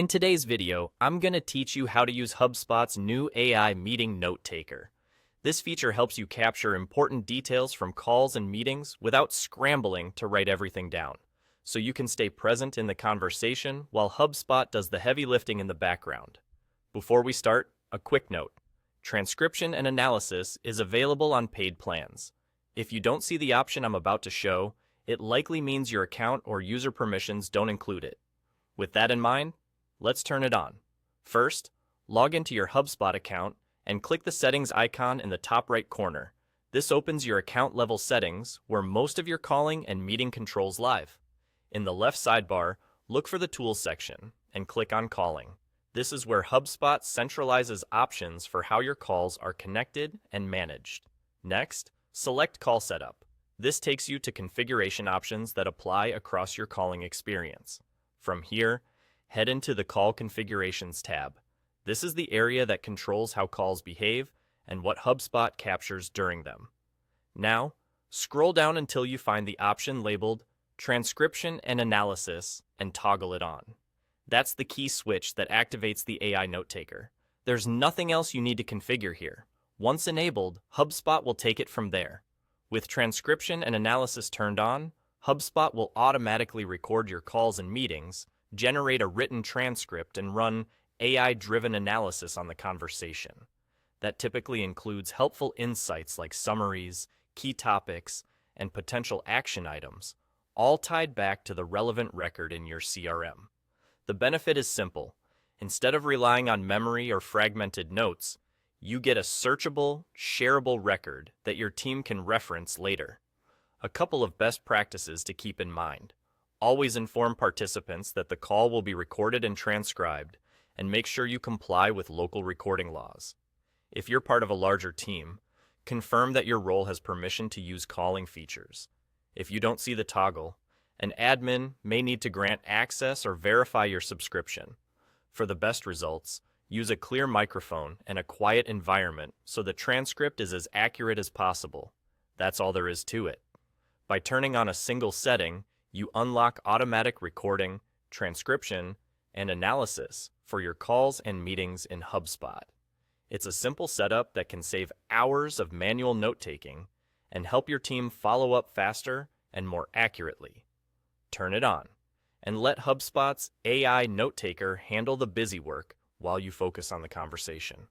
In today's video, I'm going to teach you how to use HubSpot's new AI Meeting Notetaker. This feature helps you capture important details from calls and meetings without scrambling to write everything down, so you can stay present in the conversation while HubSpot does the heavy lifting in the background. Before we start, a quick note. Transcription and analysis is available on paid plans. If you don't see the option I'm about to show, it likely means your account or user permissions don't include it. With that in mind, let's turn it on. First, log into your HubSpot account and click the settings icon in the top right corner. This opens your account level settings where most of your calling and meeting controls live. In the left sidebar, look for the Tools section and click on Calling. This is where HubSpot centralizes options for how your calls are connected and managed. Next, select Call Setup. This takes you to configuration options that apply across your calling experience. From here, head into the Call Configurations tab. This is the area that controls how calls behave and what HubSpot captures during them. Now, scroll down until you find the option labeled Transcription and Analysis and toggle it on. That's the key switch that activates the AI Notetaker. There's nothing else you need to configure here. Once enabled, HubSpot will take it from there. With transcription and analysis turned on, HubSpot will automatically record your calls and meetings, generate a written transcript, and run AI-driven analysis on the conversation. That typically includes helpful insights like summaries, key topics, and potential action items, all tied back to the relevant record in your CRM. The benefit is simple. Instead of relying on memory or fragmented notes, you get a searchable, shareable record that your team can reference later. A couple of best practices to keep in mind. Always inform participants that the call will be recorded and transcribed, and make sure you comply with local recording laws. If you're part of a larger team, confirm that your role has permission to use calling features. If you don't see the toggle, an admin may need to grant access or verify your subscription. For the best results, use a clear microphone and a quiet environment so the transcript is as accurate as possible. That's all there is to it. By turning on a single setting, you unlock automatic recording, transcription, and analysis for your calls and meetings in HubSpot. It's a simple setup that can save hours of manual note-taking and help your team follow up faster and more accurately. Turn it on, and let HubSpot's AI Notetaker handle the busy work while you focus on the conversation.